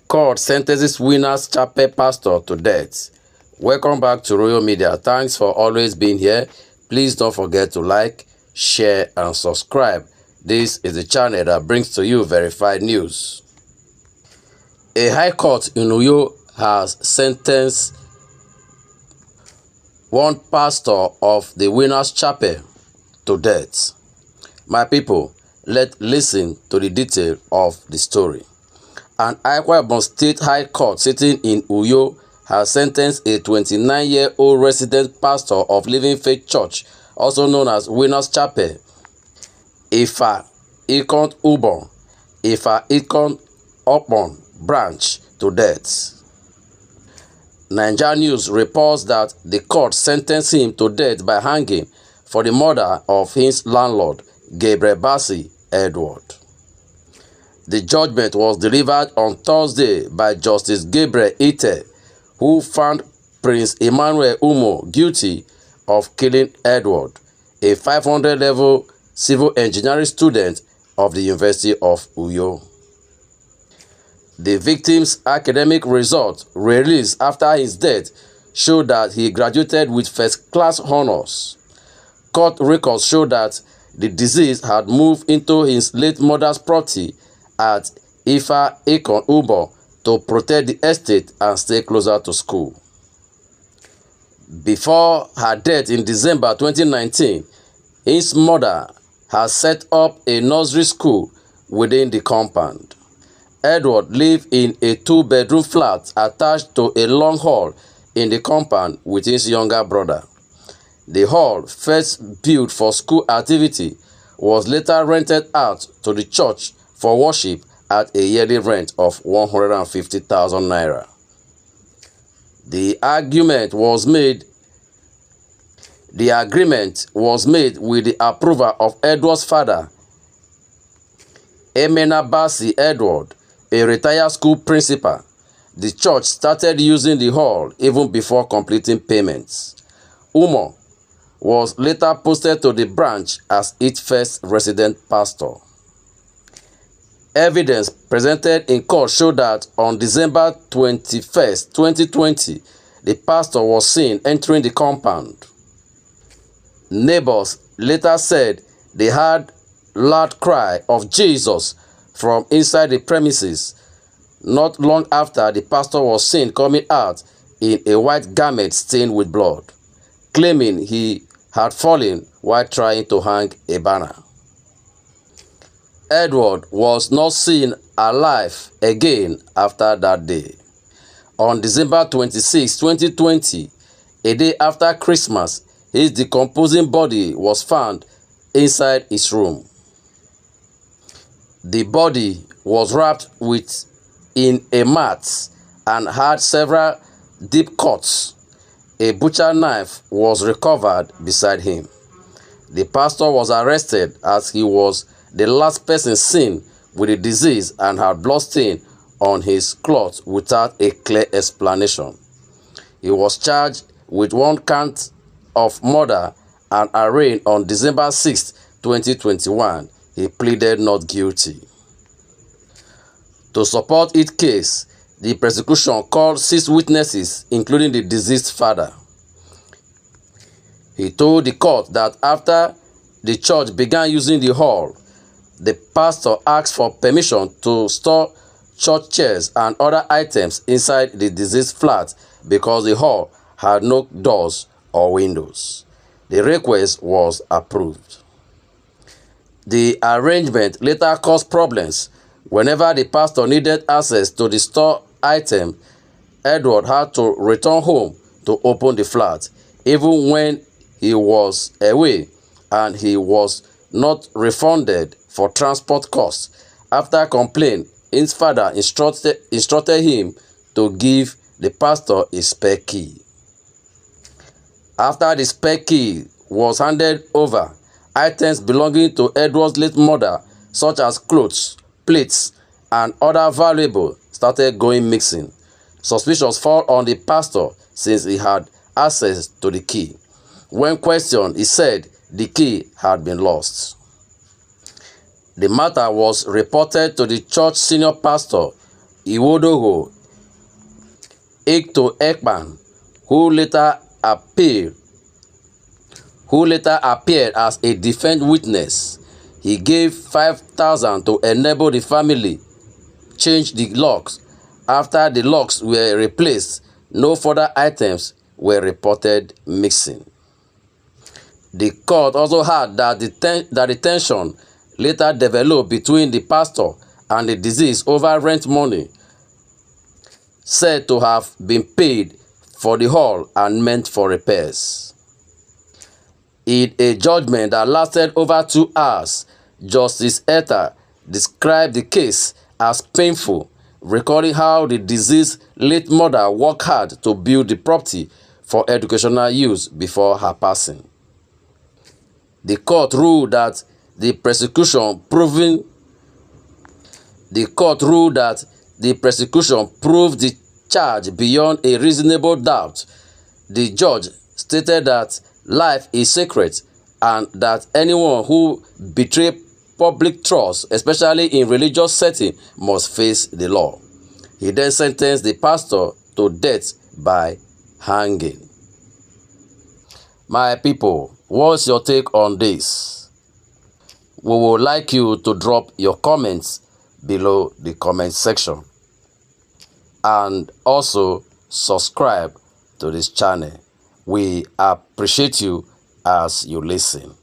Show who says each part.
Speaker 1: Court sentences Winners Chapel pastor to death. Welcome back to Royal Media. Thanks for always being here. Please don't forget to like, share, and subscribe. This is the channel that brings to you verified news. A high court in Uyo has sentenced one pastor of the Winners Chapel to death. My people, let's listen to the detail of the story. An Akwa Ibom State High Court sitting in Uyo has sentenced a 29-year-old resident pastor of Living Faith Church, also known as Winners Chapel, Ifa Ikon Ubon, Ifa Ikon Opon branch to death. Nigeria News reports that the court sentenced him to death by hanging for the murder of his landlord, Gabriel Bassi Edward. The judgment was delivered on Thursday by Justice Gabriel Ite, who found Prince Emmanuel Umo guilty of killing Edward, a 500-level civil engineering student of the University of Uyo. The victim's academic results released after his death showed that he graduated with first-class honors. Court records show that the deceased had moved into his late mother's property at Ifa Ikon Ubo to protect the estate and stay closer to school. Before her death in December 2019, his mother had set up a nursery school within the compound. Edward lived in a two-bedroom flat attached to a long hall in the compound with his younger brother. The hall, first built for school activity, was later rented out to the church for worship at a yearly rent of 150,000 naira. The agreement was made with the approval of Edward's father, Emena Bassi Edward, a retired school principal. The church started using the hall even before completing payments. Umo was later posted to the branch as its first resident pastor. Evidence presented in court showed that on December 21, 2020, the pastor was seen entering the compound. Neighbors later said they heard loud cry of Jesus from inside the premises. Not long after, the pastor was seen coming out in a white garment stained with blood, claiming he had fallen while trying to hang a banner. Edward was not seen alive again after that day. On December 26, 2020, a day after Christmas, his decomposing body was found inside his room. The body was wrapped in a mat and had several deep cuts. A butcher knife was recovered beside him. The pastor was arrested as he was the last person seen with the disease and had blood stain on his clothes without a clear explanation. He was charged with one count of murder and arraigned on December 6, 2021. He pleaded not guilty. To support its case, the prosecution called 6 witnesses, including the deceased father. He told the court that after the church began using the hall, the pastor asked for permission to store church chairs and other items inside the deceased flat because the hall had no doors or windows. The request was approved. The arrangement later caused problems. Whenever the pastor needed access to the store item, Edward had to return home to open the flat, even when he was away, and he was not refunded for transport costs. After complaint, his father instructed him to give the pastor a spare key. After the spare key was handed over, items belonging to Edward's late mother, such as clothes, plates, and other valuables, started going missing. Suspicions fall on the pastor since he had access to the key. When questioned, he said the key had been lost. The matter was reported to the church senior pastor, Iwodoho Ekto Ekpan, who later appeared as a defense witness. He gave 5,000 to enable the family change the locks. After the locks were replaced, no further items were reported missing. The court also heard that the tension later developed between the pastor and the deceased over rent money said to have been paid for the hall and meant for repairs. In a judgment that lasted over 2 hours, Justice Ether described the case as painful, recalling how the deceased's late mother worked hard to build the property for educational use before her passing. The court ruled that the prosecution proved the charge beyond a reasonable doubt. The judge stated that life is sacred and that anyone who betrays public trust, especially in religious setting, must face the law. He then sentenced the pastor to death by hanging. My people, what's your take on this? We would like you to drop your comments below the comment section. And also subscribe to this channel. We appreciate you as you listen.